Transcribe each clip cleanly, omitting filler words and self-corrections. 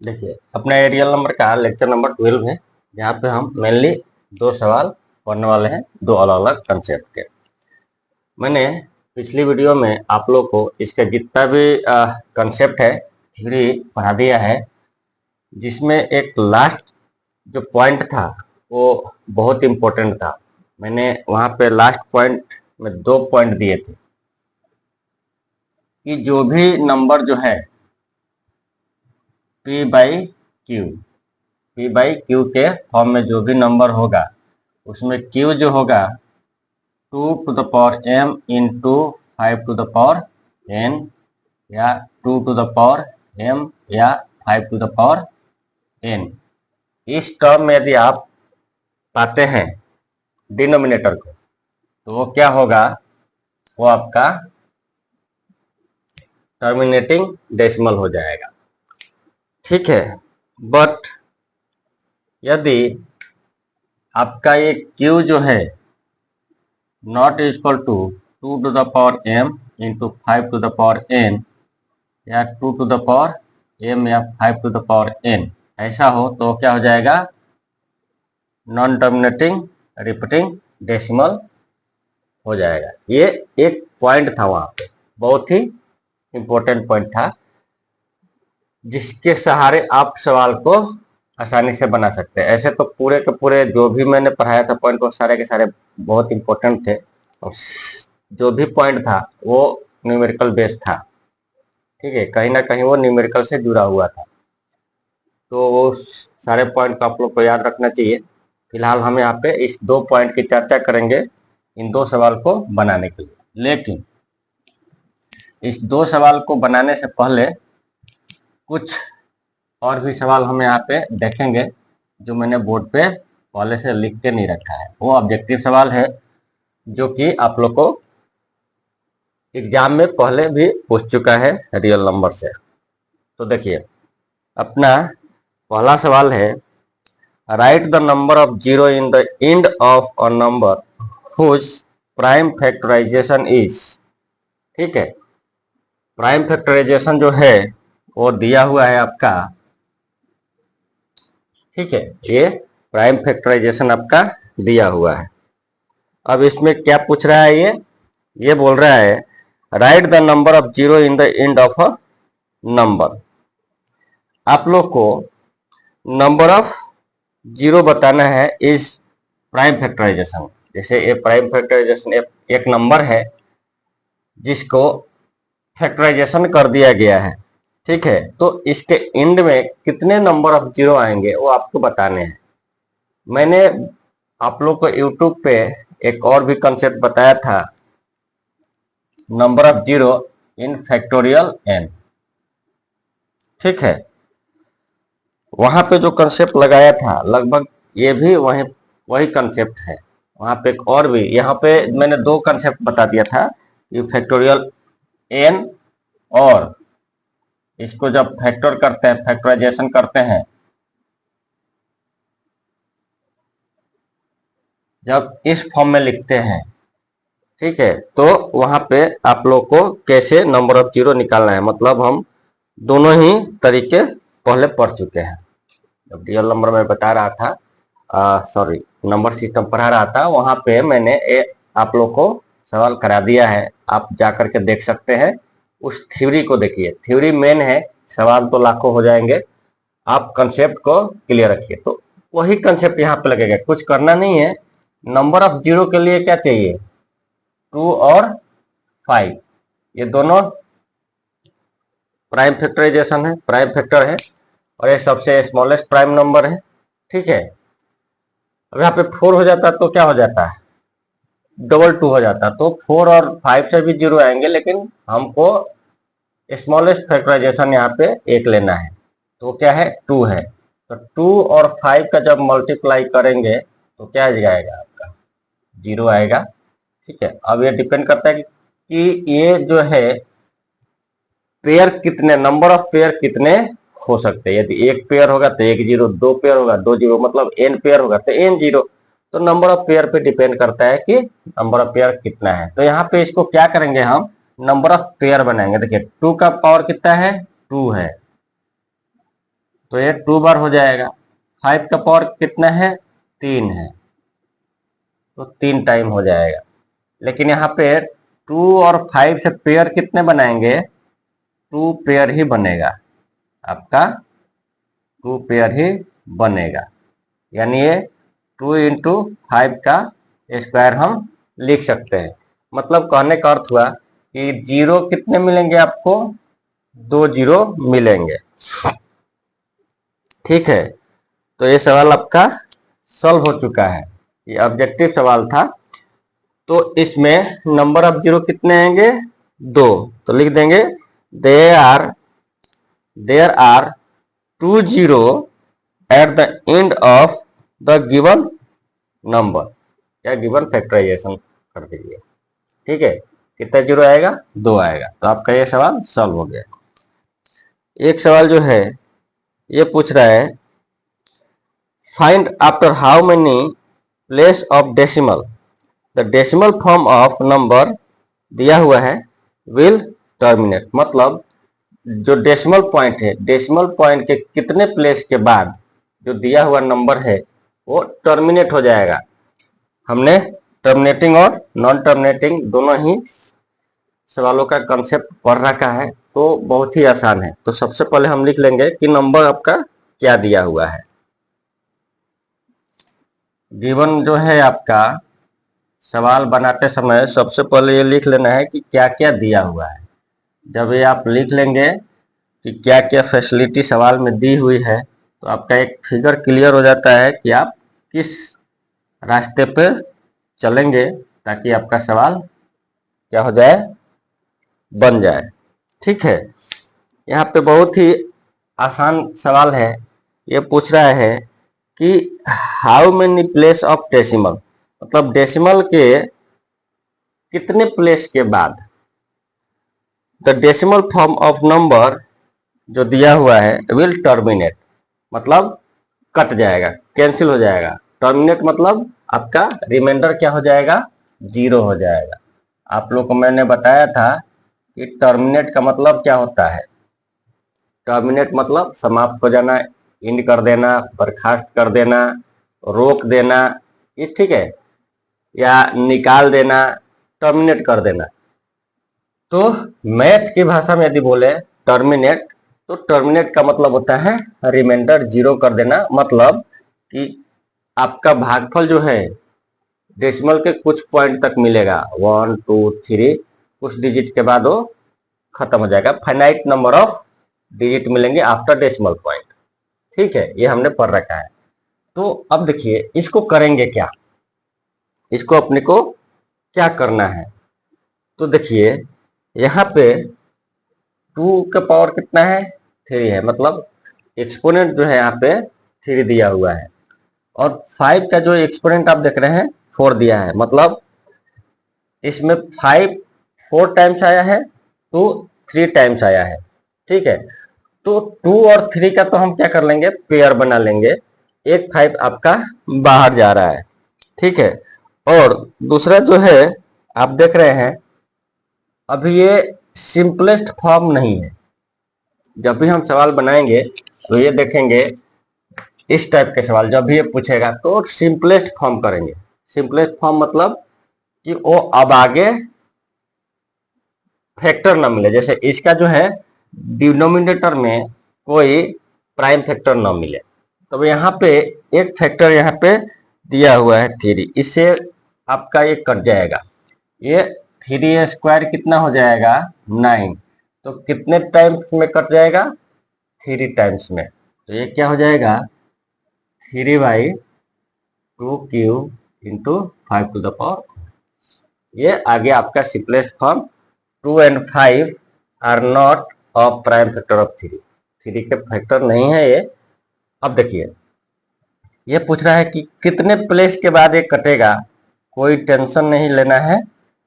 देखिए अपना aerial number का लेक्चर नंबर 12 है, जहाँ पे हम मेनली दो सवाल पढ़ने वाले हैं, दो अलग अलग कंसेप्ट के। मैंने पिछली वीडियो में आप लोग को इसका जितना भी कंसेप्ट है थ्योरी पढ़ा दिया है, जिसमें एक लास्ट जो पॉइंट था वो बहुत इम्पोर्टेंट था। मैंने वहाँ पे लास्ट पॉइंट में 2 पॉइंट दिए थे कि जो भी नंबर जो है P by Q, P by Q के फॉर्म में जो भी नंबर होगा उसमें Q जो होगा 2 to the power m into 5 to the power n या 2 to the power m या 5 to the power n। इस टर्म में यदि आप पाते हैं डिनोमिनेटर को तो वो क्या होगा, वो आपका टर्मिनेटिंग डेसिमल हो जाएगा। ठीक है, बट यदि आपका ये Q जो है not equal to 2 to the power m into 5 to the power n या 2 to the power m या 5 to the power n ऐसा हो तो क्या हो जाएगा, नॉन टर्मिनेटिंग रिपीटिंग डेसिमल हो जाएगा। ये एक पॉइंट था, वहां पे बहुत ही इंपॉर्टेंट पॉइंट था, जिसके सहारे आप सवाल को आसानी से बना सकते हैं। ऐसे तो पूरे के पूरे जो भी मैंने पढ़ाया था पॉइंट वो सारे के सारे बहुत इंपॉर्टेंट थे, और जो भी पॉइंट था वो न्यूमेरिकल बेस्ड था। ठीक है, कहीं ना कहीं वो न्यूमेरिकल से जुड़ा हुआ था, तो वो सारे पॉइंट को आप लोग को याद रखना चाहिए। फिलहाल हम यहाँ पे इस 2 पॉइंट की चर्चा करेंगे इन 2 सवाल को बनाने के लिए। लेकिन इस 2 सवाल को बनाने से पहले कुछ और भी सवाल हम यहाँ पे देखेंगे जो मैंने बोर्ड पे पहले से लिख के नहीं रखा है। वो ऑब्जेक्टिव सवाल है जो कि आप लोग को एग्जाम में पहले भी पूछ चुका है रियल नंबर से। तो देखिए अपना पहला सवाल है, write the number of zero in the end of a number whose prime factorization is. ठीक है, प्राइम फैक्टराइजेशन जो है वो दिया हुआ है आपका। ठीक है, ये प्राइम फैक्टराइजेशन आपका दिया हुआ है। अब इसमें क्या पूछ रहा है, ये बोल रहा है write the number of zero in the end of a number. आप लोग को नंबर ऑफ जीरो बताना है इस प्राइम फैक्टराइजेशन। जैसे ये प्राइम फैक्टराइजेशन एक नंबर है जिसको फैक्टराइजेशन कर दिया गया है। ठीक है, तो इसके एंड में कितने नंबर ऑफ जीरो आएंगे वो आपको बताने हैं। मैंने आप लोग को यूट्यूब पे एक और भी कंसेप्ट बताया था, number of zero in factorial n। ठीक है, वहां पे जो कंसेप्ट लगाया था लगभग ये भी वही कंसेप्ट है। वहां पे एक और भी, यहाँ पे मैंने 2 कंसेप्ट बता दिया था कि फैक्टोरियल n, और इसको जब फैक्टर करते हैं, फैक्टराइजेशन करते हैं, जब इस फॉर्म में लिखते हैं, ठीक है, तो वहां पे आप लोग को कैसे नंबर ऑफ जीरो निकालना है, मतलब हम दोनों ही तरीके पहले पढ़ चुके हैं। जब रियल नंबर में बता रहा था, सॉरी नंबर सिस्टम पढ़ा रहा था, वहां पे मैंने आप लोग को सवाल करा दिया है, आप जा करके देख सकते हैं। उस थ्योरी को देखिए, थ्योरी मेन है, सवाल तो लाखों हो जाएंगे, आप कंसेप्ट को क्लियर रखिए। तो वही कंसेप्ट यहाँ पे लगेगा, कुछ करना नहीं है। नंबर ऑफ जीरो के लिए क्या चाहिए, 2 और 5, ये दोनों प्राइम फैक्टराइजेशन है, प्राइम फैक्टर है, और ये सबसे स्मॉलेस्ट प्राइम नंबर है। ठीक है, अब यहाँ पे 4 हो जाता तो क्या हो जाता है, डबल 2 हो जाता, तो 4 और 5 से भी जीरो आएंगे, लेकिन हमको स्मॉलेस्ट फैक्टराइजेशन यहाँ पे एक लेना है, तो क्या है 2 है। तो 2 और 5 का जब मल्टीप्लाई करेंगे तो क्या आ जाएगा आपका, जीरो आएगा। ठीक है, अब ये डिपेंड करता है कि ये जो है पेयर कितने, नंबर ऑफ पेयर कितने हो सकते हैं। यदि एक पेयर होगा तो एक जीरो, 2 पेयर होगा 2 जीरो, मतलब n पेयर होगा तो n जीरो। तो नंबर ऑफ पेयर पे डिपेंड करता है कि नंबर ऑफ पेयर कितना है। तो यहाँ पे इसको क्या करेंगे, हम नंबर ऑफ पेयर बनाएंगे। देखिए 2 का पावर कितना है, 2 है, तो ये 2 बार हो जाएगा। 5 का पावर कितना है, 3 है, तो 3 टाइम हो जाएगा। लेकिन यहाँ पे 2 और 5 से पेयर कितने बनाएंगे, 2 पेयर ही बनेगा, आपका 2 पेयर ही बनेगा। यानी ये 2 इंटू 5 का स्क्वायर हम लिख सकते हैं। मतलब कहने का अर्थ हुआ कि जीरो कितने मिलेंगे आपको, 2 जीरो मिलेंगे। ठीक है, तो ये सवाल आपका सॉल्व हो चुका है। ये ऑब्जेक्टिव सवाल था। तो इसमें नंबर ऑफ जीरो कितने आएंगे, 2। तो लिख देंगे there are 2 zero at the end of the given number, या गिवन फैक्टराइजेशन कर दीजिए। ठीक है, कितना जीरो आएगा, 2 आएगा। तो आपका ये सवाल सॉल्व हो गया। एक सवाल जो है ये पूछ रहा है, find after how many place of decimal the decimal form of number दिया हुआ है विल टर्मिनेट। मतलब जो डेसिमल पॉइंट है, डेसिमल पॉइंट के कितने प्लेस के बाद जो दिया हुआ नंबर है वो टर्मिनेट हो जाएगा। हमने टर्मिनेटिंग और नॉन टर्मिनेटिंग दोनों ही सवालों का कंसेप्ट पढ़ रखा है, तो बहुत ही आसान है। तो सबसे पहले हम लिख लेंगे कि नंबर आपका क्या दिया हुआ है। गिवन जो है आपका सवाल बनाते समय सबसे पहले ये लिख लेना है कि क्या क्या दिया हुआ है। जब ये आप लिख लेंगे कि क्या क्या फैसिलिटी सवाल में दी हुई है, तो आपका एक फिगर क्लियर हो जाता है कि आप किस रास्ते पे चलेंगे ताकि आपका सवाल क्या हो जाए, बन जाए। ठीक है, यहाँ पे बहुत ही आसान सवाल है। ये पूछ रहा है कि how many place of decimal, मतलब डेसिमल के कितने प्लेस के बाद the decimal form of number जो दिया हुआ है विल टर्मिनेट, मतलब कट जाएगा, कैंसिल हो जाएगा। टर्मिनेट मतलब आपका रिमाइंडर क्या हो जाएगा, 0 हो जाएगा। आप लोग को मैंने बताया था कि टर्मिनेट का मतलब क्या होता है। टर्मिनेट मतलब समाप्त हो जाना, इंड कर देना, बर्खास्त कर देना, रोक देना, ये ठीक है, या निकाल देना, टर्मिनेट कर देना। तो मैथ की भाषा में यदि बोले टर्मिनेट, तो टर्मिनेट का मतलब होता है रिमाइंडर 0 कर देना। मतलब कि आपका भागफल जो है डेसिमल के कुछ पॉइंट तक मिलेगा, 1 2 3, कुछ डिजिट के बाद वो खत्म हो जाएगा। फाइनाइट नंबर ऑफ डिजिट मिलेंगे आफ्टर डेसिमल पॉइंट। ठीक है, ये हमने पढ़ रखा है। तो अब देखिए इसको करेंगे क्या, इसको अपने को क्या करना है। तो देखिए यहाँ पे 2 का पावर कितना है, 3 है, मतलब एक्सपोनेंट जो है यहाँ पे 3 दिया हुआ है। और 5 का जो एक्सपोनेंट आप देख रहे हैं 4 दिया है, मतलब इसमें 5 4 टाइम्स आया है, 2 3 टाइम्स आया है। ठीक है, तो 2 और 3 का तो हम क्या कर लेंगे, पेयर बना लेंगे। एक 5 आपका बाहर जा रहा है। ठीक है, और दूसरा जो है आप देख रहे हैं अभी ये सिंपलेस्ट फॉर्म नहीं है। जब भी हम सवाल बनाएंगे तो ये देखेंगे इस टाइप के सवाल जब भी ये पूछेगा तो सिंपलेस्ट फॉर्म करेंगे। सिंपलेस्ट फॉर्म मतलब कि वो अब आगे फैक्टर ना मिले, जैसे इसका जो है डिनोमिनेटर में कोई प्राइम फैक्टर ना मिले। तो यहाँ पे एक फैक्टर यहाँ पे दिया हुआ है 3, इससे आपका ये कट जाएगा। ये 3 स्क्वायर कितना हो जाएगा, 9। तो कितने टाइम्स में कट जाएगा, 3 टाइम्स में। तो ये क्या हो जाएगा, 3/2 cube into 5 to the power. ये आगे आपका simplest form. 2 and 5 are not of prime factor of 3 के फैक्टर नहीं है ये। अब देखिए ये पूछ रहा है कि कितने प्लेस के बाद ये कटेगा, कोई टेंशन नहीं लेना है।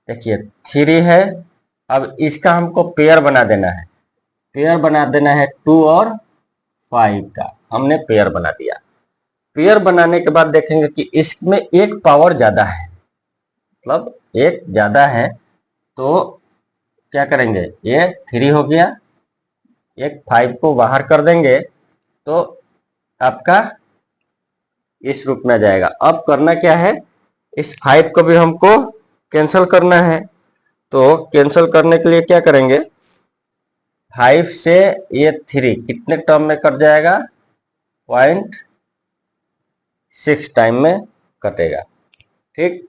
देखिए 3 है, अब इसका हमको पेयर बना देना है। पेयर बना देना है 2 और 5 का, हमने पेयर बना दिया। पेयर बनाने के बाद देखेंगे कि इसमें एक पावर ज्यादा है, मतलब एक ज्यादा है, तो क्या करेंगे, ये 3 हो गया, एक 5 को बाहर कर देंगे, तो आपका इस रूप में आ जाएगा। अब करना क्या है, इस 5 को भी हमको कैंसिल करना है। तो कैंसिल करने के लिए क्या करेंगे, 5 से ये 3 कितने टर्म में कट जाएगा, 0.6 टाइम में कटेगा। ठीक,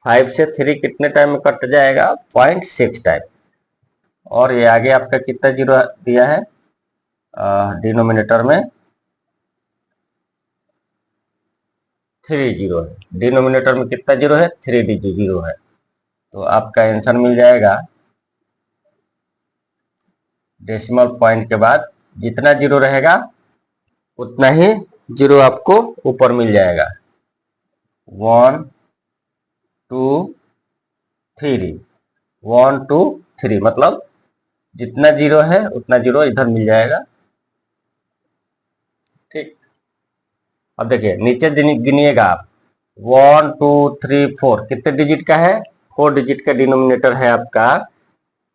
5 से 3 कितने टाइम में कट जाएगा, 0.6 टाइम। और ये आगे आपका कितना जीरो दिया है, डिनोमिनेटर में 3 जीरो है, डिनोमिनेटर में कितना जीरो है, 3 जीरो है। तो आपका आंसर मिल जाएगा, डेसिमल पॉइंट के बाद जितना जीरो रहेगा उतना ही जीरो आपको ऊपर मिल जाएगा। 1 2 3, 1 2 3 मतलब जितना जीरो है उतना जीरो इधर मिल जाएगा। ठीक, अब देखिए नीचे गिनिएगा आप, 1 2 3 4 कितने डिजिट का है, 4 डिजिट का डिनोमिनेटर है आपका।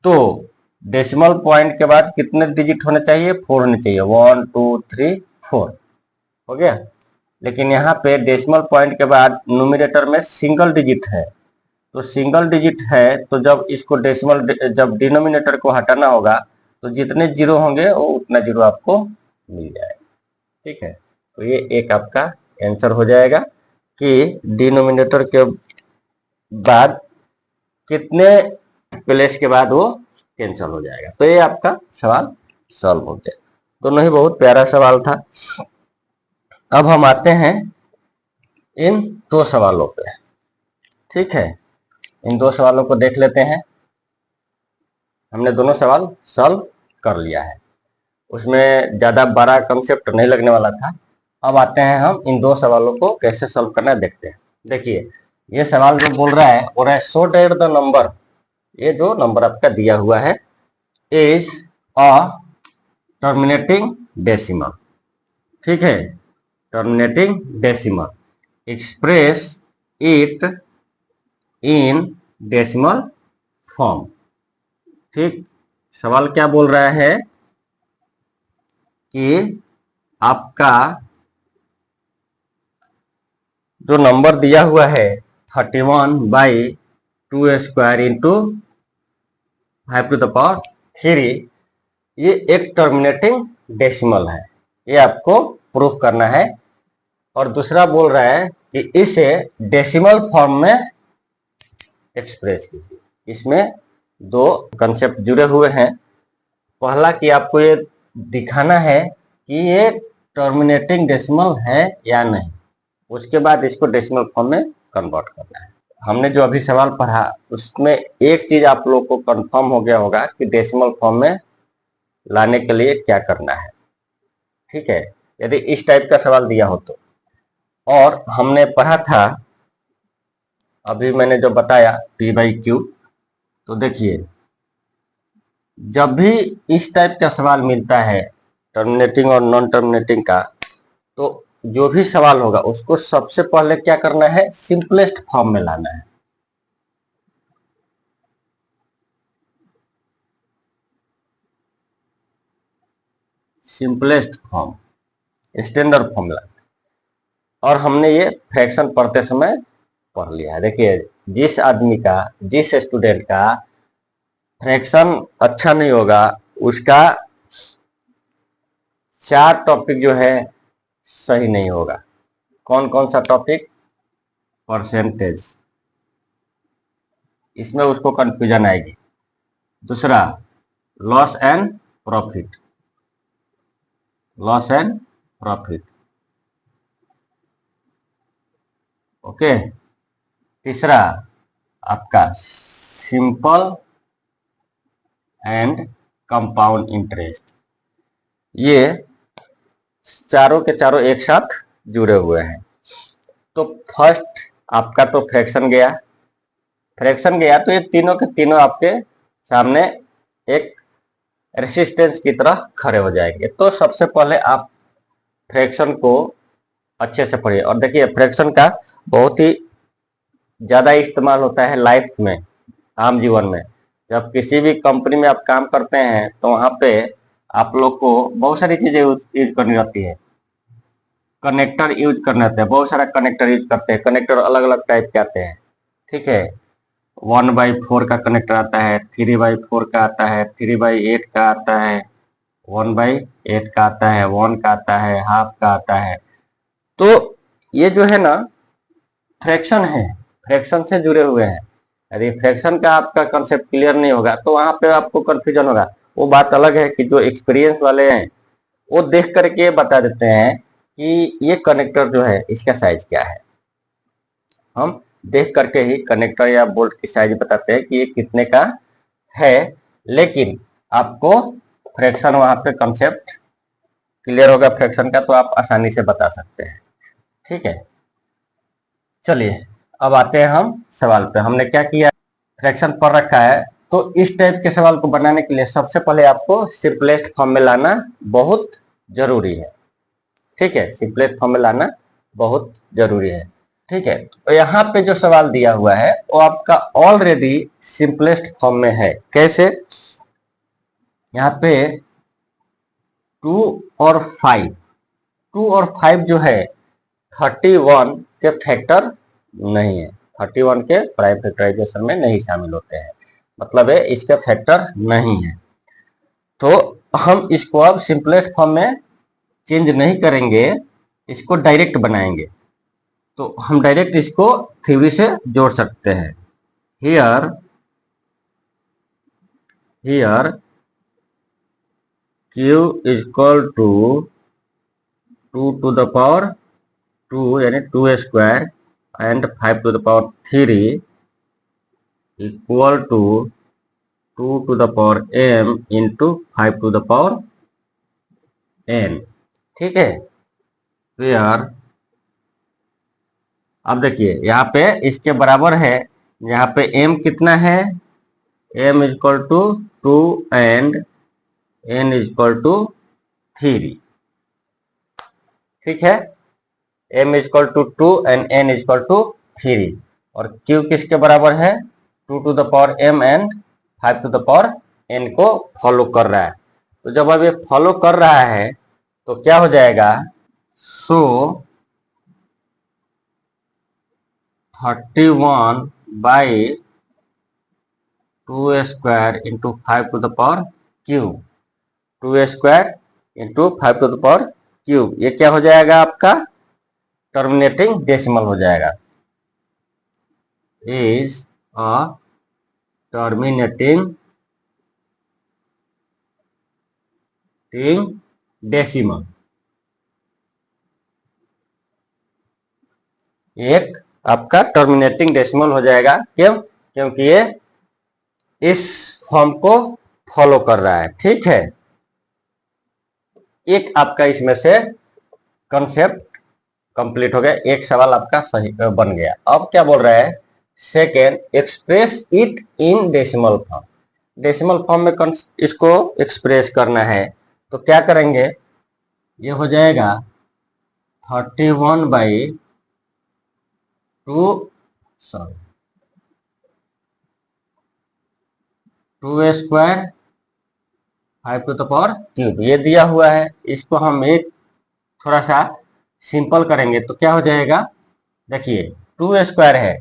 तो डेसिमल पॉइंट के बाद कितने डिजिट होने चाहिए, 4 होने चाहिए, 1 2 3 4 हो गया। लेकिन यहाँ पे डेसिमल पॉइंट के बाद न्यूमरेटर में सिंगल डिजिट है, तो सिंगल डिजिट है तो जब इसको डेसिमल जब डिनोमिनेटर को हटाना होगा तो जितने जीरो होंगे वो उतना जीरो आपको मिल जाएगा। ठीक है, तो ये एक आपका आंसर हो जाएगा कि डिनोमिनेटर के बाद कितने प्लेस के बाद वो कैंसिल हो जाएगा। तो ये आपका सवाल सॉल्व हो गया। दोनों ही बहुत प्यारा सवाल था। अब हम आते हैं इन दो सवालों पे। ठीक है, इन दो सवालों को देख लेते हैं। हमने दोनों सवाल सॉल्व कर लिया है, उसमें ज्यादा बड़ा कंसेप्ट नहीं लगने वाला था। अब आते हैं हम इन दो सवालों को कैसे सॉल्व करना है देखते हैं। देखिए ये सवाल जो बोल रहा है वो है सो डेट द नंबर, ये जो नंबर आपका दिया हुआ है इज अ टर्मिनेटिंग डेसिमल। ठीक है, terminating decimal express it in decimal form. ठीक, सवाल क्या बोल रहा है कि आपका जो नंबर दिया हुआ है 31/2² इंटू 5⁻3, ये एक टर्मिनेटिंग डेसिमल है, ये आपको प्रूफ करना है। और दूसरा बोल रहा है कि इसे डेसिमल फॉर्म में एक्सप्रेस कीजिए। इसमें दो कंसेप्ट जुड़े हुए हैं। पहला कि आपको ये दिखाना है कि ये टर्मिनेटिंग डेसिमल है या नहीं, उसके बाद इसको डेसिमल फॉर्म में कन्वर्ट करना है। हमने जो अभी सवाल पढ़ा उसमें एक चीज आप लोग को कंफर्म हो गया होगा कि डेसिमल फॉर्म में लाने के लिए क्या करना है। ठीक है, यदि इस टाइप का सवाल दिया हो तो। और हमने पढ़ा था अभी मैंने जो बताया P/Q, तो देखिए जब भी इस टाइप का सवाल मिलता है टर्मिनेटिंग और नॉन टर्मिनेटिंग का, तो जो भी सवाल होगा उसको सबसे पहले क्या करना है, सिंपलेस्ट फॉर्म में लाना है। Simplest form, standard formula. और हमने ये फ्रैक्शन पढ़ते समय पढ़ लिया है। देखिए जिस आदमी का, जिस स्टूडेंट का फ्रैक्शन अच्छा नहीं होगा उसका 4 टॉपिक जो है सही नहीं होगा। कौन कौन सा टॉपिक, परसेंटेज, इसमें उसको कंफ्यूजन आएगी। दूसरा loss and profit, loss and profit, okay. तीसरा आपका सिंपल एंड कंपाउंड इंटरेस्ट, ये चारों के चारों एक साथ जुड़े हुए हैं। तो फर्स्ट आपका तो फ्रैक्शन गया, फ्रैक्शन गया तो ये तीनों के तीनों आपके सामने एक रेसिस्टेंस की तरह खड़े हो जाएंगे। तो सबसे पहले आप फ्रैक्शन को अच्छे से पढ़िए। और देखिए फ्रैक्शन का बहुत ही ज्यादा इस्तेमाल होता है लाइफ में, आम जीवन में। जब किसी भी कंपनी में आप काम करते हैं तो वहां पे आप लोग को बहुत सारी चीजें यूज करनी रहती है। कनेक्टर यूज करना रहता है, बहुत सारा कनेक्टर यूज करते हैं। कनेक्टर अलग अलग टाइप के आते हैं, ठीक है। 1/4 का कनेक्टर आता है, 3/4 का आता है, 3/8 का आता है, 1/8 का आता है, 1 का आता है, हाफ का आता है। तो ये जो है ना फ्रैक्शन है, फ्रैक्शन से जुड़े हुए हैं। यदि फ्रैक्शन का आपका कंसेप्ट क्लियर नहीं होगा तो वहां पे आपको कंफ्यूजन होगा। वो बात अलग है कि जो एक्सपीरियंस वाले हैं वो देख करके बता देते हैं कि ये कनेक्टर जो है इसका साइज क्या है। हम देख करके ही कनेक्टर या बोल्ट की साइज बताते हैं कि ये कितने का है, लेकिन आपको फ्रैक्शन वहां पे कंसेप्ट क्लियर होगा फ्रैक्शन का तो आप आसानी से बता सकते हैं, ठीक है। चलिए अब आते हैं हम सवाल पे। हमने क्या किया, फ्रैक्शन पढ़ रखा है, तो इस टाइप के सवाल को बनाने के लिए सबसे पहले आपको सिंपलेस्ट फॉर्म में लाना बहुत जरूरी है, ठीक है। सिंपलेस्ट फॉर्म में लाना बहुत जरूरी है, ठीक है। तो यहाँ पे जो सवाल दिया हुआ है वो आपका ऑलरेडी सिंपलेस्ट फॉर्म में है। कैसे, यहाँ पे 2 और 5, 2 और 5 जो है 31 के फैक्टर नहीं है, 31 के प्राइम फैक्टराइजेशन में नहीं शामिल होते हैं, मतलब है इसके फैक्टर नहीं है। तो हम इसको अब सिंपलेस्ट फॉर्म में चेंज नहीं करेंगे, इसको डायरेक्ट बनाएंगे। तो हम डायरेक्ट इसको थ्योरी से जोड़ सकते हैं। Here q is equal to 2 to the power 2 यानी 2 square and 5 to the power 3 equal to 2 to the power m into 5 to the power n, ठीक है। तो यार अब देखिए यहाँ पे इसके बराबर है, यहाँ पे m कितना है, m is equal to 2 and n is equal to 3, ठीक है। m is equal to 2 and n is equal to 3 और q किसके बराबर है, 2 to the power m and 5 to the power n को फॉलो कर रहा है। तो जब अब ये फॉलो कर रहा है तो क्या हो जाएगा, so 31 by 2 square into 5 to the power cube, 2 square into 5 to the power cube, ये क्या हो जाएगा आपका टर्मिनेटिंग डेसिमल हो जाएगा, इज अ टर्मिनेटिंग डेसिमल। एक आपका टर्मिनेटिंग डेसिमल हो जाएगा, क्यों, क्योंकि ये इस फॉर्म को फॉलो कर रहा है, ठीक है। एक आपका इसमें से कंसेप्ट कंप्लीट हो गया, एक सवाल आपका सही बन गया। अब क्या बोल रहा है, second express it in decimal form. Decimal form में इसको एक्सप्रेस करना है तो क्या करेंगे, ये हो जाएगा 31 by 2 square 5 to the power cube, ये दिया हुआ है। इसको हम एक थोड़ा सा सिंपल करेंगे तो क्या हो जाएगा, देखिए 2 स्क्वायर है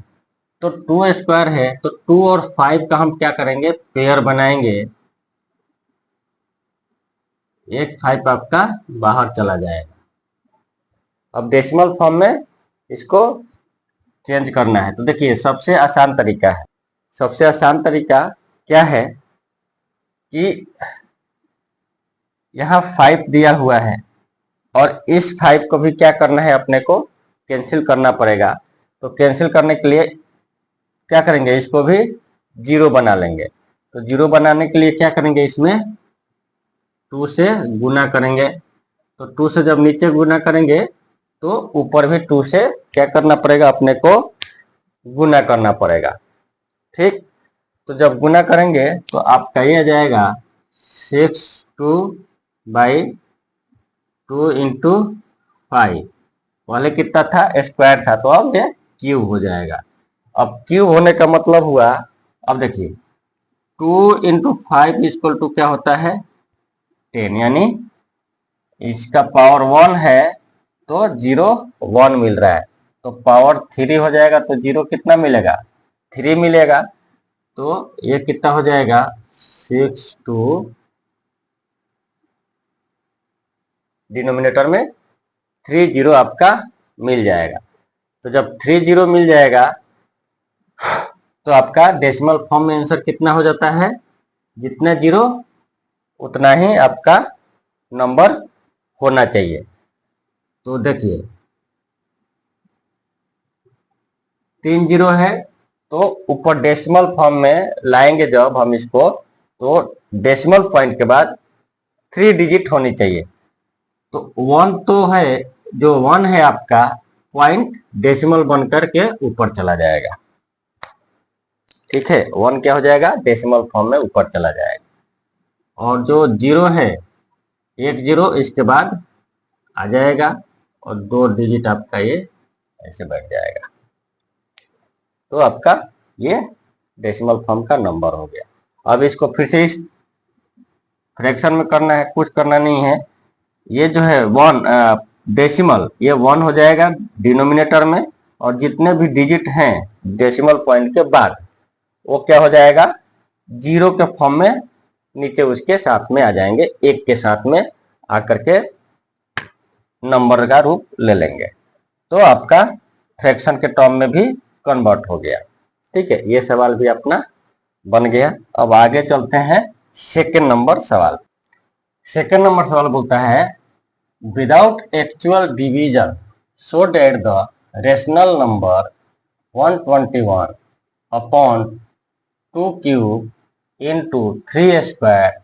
तो 2 स्क्वायर है तो 2 और 5 का हम क्या करेंगे, पेयर बनाएंगे, एक 5 आपका बाहर चला जाएगा। अब डेसिमल फॉर्म में इसको चेंज करना है तो देखिए सबसे आसान तरीका है, सबसे आसान तरीका क्या है कि यहाँ 5 दिया हुआ है और इस 5 को भी क्या करना है, अपने को कैंसिल करना पड़ेगा। तो कैंसिल करने के लिए क्या करेंगे, इसको भी 0 बना लेंगे। तो 0 बनाने के लिए क्या करेंगे, इसमें 2 से गुना करेंगे। तो 2 से जब नीचे गुना करेंगे तो ऊपर भी 2 से क्या करना पड़ेगा, अपने को गुना करना पड़ेगा, ठीक। तो जब गुना करेंगे तो आपका ये आ जाएगा 6 बाई 2 इंटू 5, पहले कितना था, स्क्वायर था, तो अब ये क्यूब हो जाएगा। अब क्यूब होने का मतलब हुआ, अब देखिए 2 इंटू 5 इक्वल टू क्या होता है 10, यानी इसका पावर 1 है तो 0 1 मिल रहा है, तो पावर 3 हो जाएगा तो 0 कितना मिलेगा, 3 मिलेगा। तो ये कितना हो जाएगा, 6 टू डिनोमिनेटर में 30 आपका मिल जाएगा। तो जब 30 मिल जाएगा तो आपका डेसिमल फॉर्म में आंसर कितना हो जाता है, जितने जीरो उतना ही आपका नंबर होना चाहिए। तो देखिए 3 जीरो है तो ऊपर डेसिमल फॉर्म में लाएंगे जब हम इसको, तो डेसिमल पॉइंट के बाद 3 डिजिट होनी चाहिए। तो 1 तो है, जो 1 है आपका पॉइंट डेसिमल बनकर के ऊपर चला जाएगा। ठीक है, 1 क्या हो जाएगा, डेसिमल फॉर्म में ऊपर चला जाएगा। और जो 0 है, 1 0 इसके बाद आ जाएगा और 2 डिजिट आपका ये ऐसे बैठ जाएगा। तो आपका ये डेसिमल फॉर्म का नंबर हो गया। अब इसको फिर से इस फ्रैक्शन में करना है, कुछ करना नहीं है। ये जो है 1 डेसिमल, ये 1 हो जाएगा डिनोमिनेटर में, और जितने भी डिजिट हैं डेसिमल पॉइंट के बाद वो क्या हो जाएगा, 0 के फॉर्म में नीचे उसके साथ में आ जाएंगे, 1 के साथ में आकर के नंबर का रूप ले लेंगे। तो आपका फ्रैक्शन के टर्म में भी कन्वर्ट हो गया। ठीक है, ये सवाल भी अपना बन गया। अब आगे चलते हैं सेकेंड नंबर सवाल। सेकेंड नंबर सवाल बोलता है, without actual division show that the rational number 121 upon 2 cube into 3 square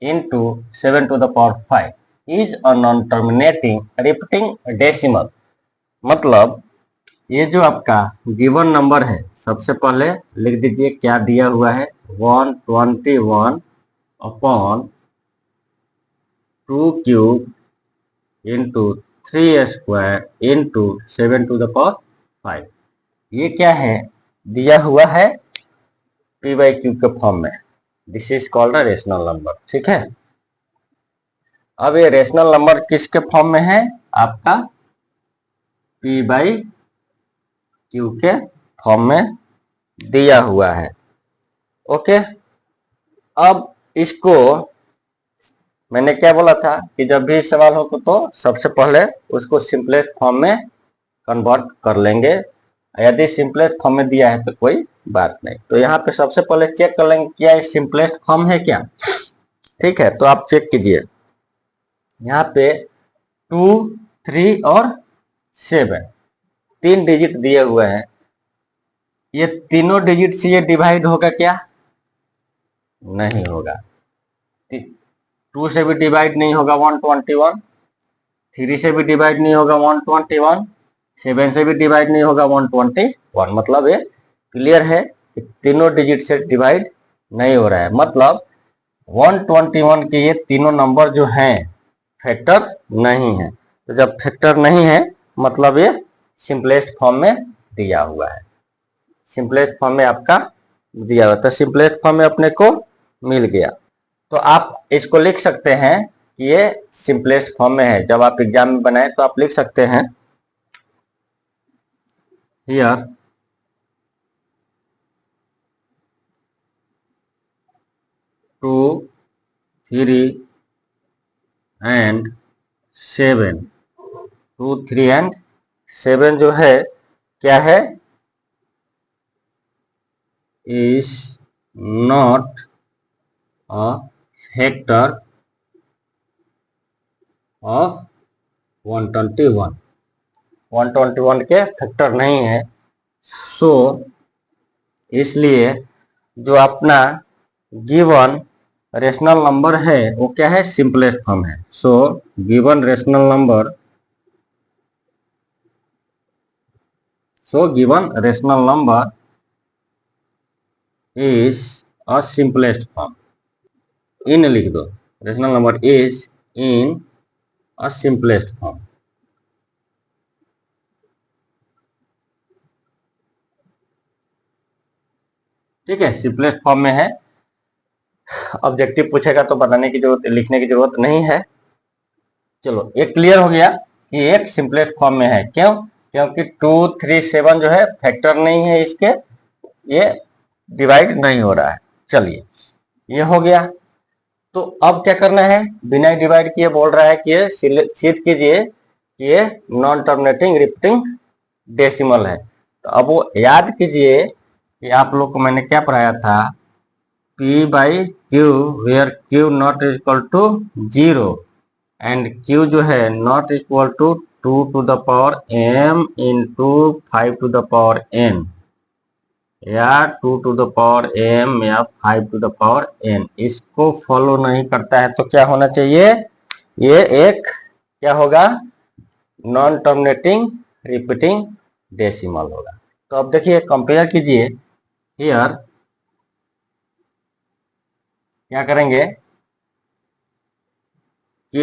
into 7 to the power 5 is a non-terminating repeating decimal। मतलब ये जो आपका गिवन नंबर है, सबसे पहले लिख दीजिए क्या दिया हुआ है, 121 upon 2 cube into 3 square into 7 to the power 5। ये क्या है, दिया हुआ है पी बाई क्यू के फॉर्म में। This is called a rational number. ठीक है, अब ये रेशनल नंबर किसके फॉर्म में है, आपका पी बाई क्यू के फॉर्म में दिया हुआ है। ओके, अब इसको मैंने क्या बोला था कि जब भी सवाल हो तो सबसे पहले उसको सिंपलेस्ट फॉर्म में कन्वर्ट कर लेंगे। यदि सिंपलेस्ट फॉर्म में दिया है तो कोई बात नहीं। तो यहाँ पे सबसे पहले चेक कर लेंगे क्या ये सिंपलेस्ट फॉर्म है क्या। ठीक है, तो आप चेक कीजिए, यहाँ पे 2 3 और 7 3 डिजिट दिए हुए हैं। ये तीनों डिजिट से ये डिवाइड होगा क्या, नहीं होगा। 2 से भी डिवाइड नहीं होगा 121, 3 से भी डिवाइड नहीं होगा 121, 7 से भी डिवाइड नहीं होगा 121। मतलब ये क्लियर है कि तीनों डिजिट से डिवाइड नहीं हो रहा है। मतलब 121 के ये तीनों नंबर जो हैं फैक्टर नहीं है। तो जब फैक्टर नहीं है मतलब ये सिंपलेस्ट फॉर्म में दिया हुआ है। सिंपलेस्ट फॉर्म में आपका दिया हुआ, तो सिंपलेस्ट फॉर्म में अपने को मिल गया। तो आप इसको लिख सकते हैं कि ये सिंपलेस्ट फॉर्म में है। जब आप एग्जाम में बनाए तो आप लिख सकते हैं, हियर 2 3 एंड 7, 2 3 एंड 7 जो है क्या है, is not a factor of 121। 121 के फैक्टर नहीं है। सो इसलिए जो अपना गिवन रेशनल नंबर है वो क्या है, सिंपलेस्ट फॉर्म है। So given rational number, given rational number is a simplest form. इन लिख दो, rational number is in a simplest form. ठीक है, सिंपलेस्ट फॉर्म में है। ऑब्जेक्टिव पूछेगा तो बनाने की जरूरत, लिखने की जरूरत नहीं है। चलो ये क्लियर हो गया कि एक सिंपलेस्ट फॉर्म में है। क्यों? क्योंकि 2 3 7 जो है फैक्टर नहीं है इसके, ये डिवाइड नहीं हो रहा है। चलिए ये हो गया। तो अब क्या करना है, बिना डिवाइड किए बोल रहा है कि ये सिद्ध कीजिए कि ये नॉन टर्मिनेटिंग रिपीटिंग डेसिमल है। तो अब वो याद कीजिए कि आप लोग को मैंने क्या पढ़ाया था, P by Q where Q not equal to 0 and Q जो है not equal to 2 to the power m into 5 to the power n या 2 टू द पावर m या 5 टू द पावर n, इसको फॉलो नहीं करता है तो क्या होना चाहिए, ये एक क्या होगा, नॉन टर्मिनेटिंग रिपीटिंग डेसिमल होगा। तो अब देखिए कंपेयर कीजिए, हियर क्या करेंगे, q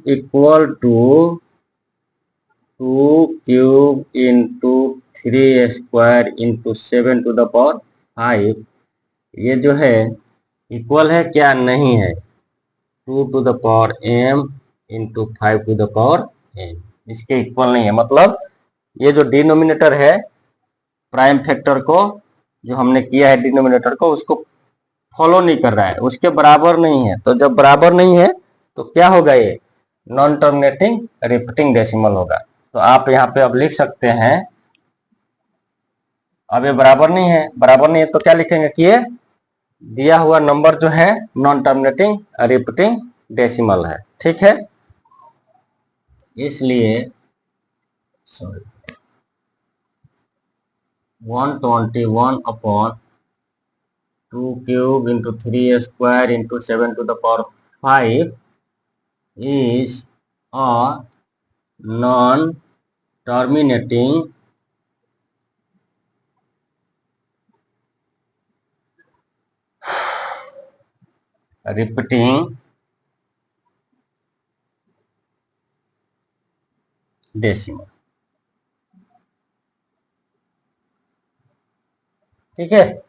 equal to 2 cube into 3 square into 7 to the power 5, ये जो है इक्वल है क्या, नहीं है, 2 to the power m into 5 to the power n, इसके इक्वल नहीं है। मतलब ये जो डिनोमिनेटर है प्राइम फैक्टर को जो हमने किया है डिनोमिनेटर को, उसको फॉलो नहीं कर रहा है, उसके बराबर नहीं है। तो जब बराबर नहीं है तो क्या होगा, ये नॉन टर्मिनेटिंग रिपीटिंग डेसिमल होगा। तो आप यहाँ पे अब लिख सकते हैं, अब ये बराबर नहीं है, बराबर नहीं है तो क्या लिखेंगे कि ये दिया हुआ नंबर जो है नॉन टर्मिनेटिंग रिपीटिंग डेसिमल है। ठीक है, इसलिए 121 upon 2 cube into 3 square into 7 to the power 5 is a non-terminating repeating decimal. ठीक है,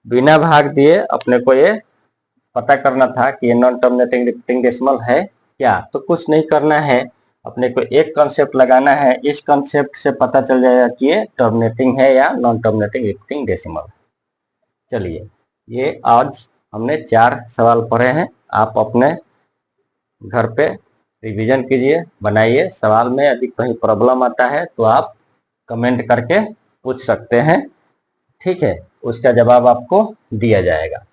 बिना भाग दिए अपने को ये पता करना था कि ये नॉन टर्मिनेटिंग रिपीटिंग डेसिमल है क्या। तो कुछ नहीं करना है, अपने को एक कंसेप्ट लगाना है, इस कंसेप्ट से पता चल जाएगा कि ये टर्मिनेटिंग है या नॉन टर्मिनेटिंग रिपीटिंग डेसिमल। चलिए ये आज हमने 4 सवाल पढ़े हैं, आप अपने घर पे रिवीजन कीजिए, बनाइए। सवाल में यदि कहीं प्रॉब्लम आता है तो आप कमेंट करके पूछ सकते हैं। ठीक है, उसका जवाब आपको दिया जाएगा,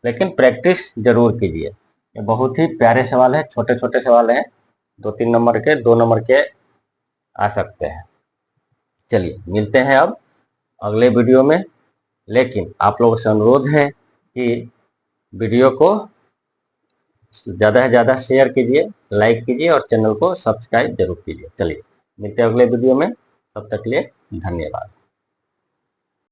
लेकिन प्रैक्टिस जरूर कीजिए। ये बहुत ही प्यारे सवाल है, छोटे छोटे सवाल हैं, 2-3 नंबर के, 2 नंबर के आ सकते हैं। चलिए मिलते हैं अब अगले वीडियो में, लेकिन आप लोगों से अनुरोध है कि वीडियो को ज़्यादा से ज़्यादा शेयर कीजिए, लाइक कीजिए और चैनल को सब्सक्राइब जरूर कीजिए। चलिए मिलते हैं अगले वीडियो में, तब तक के लिए धन्यवाद।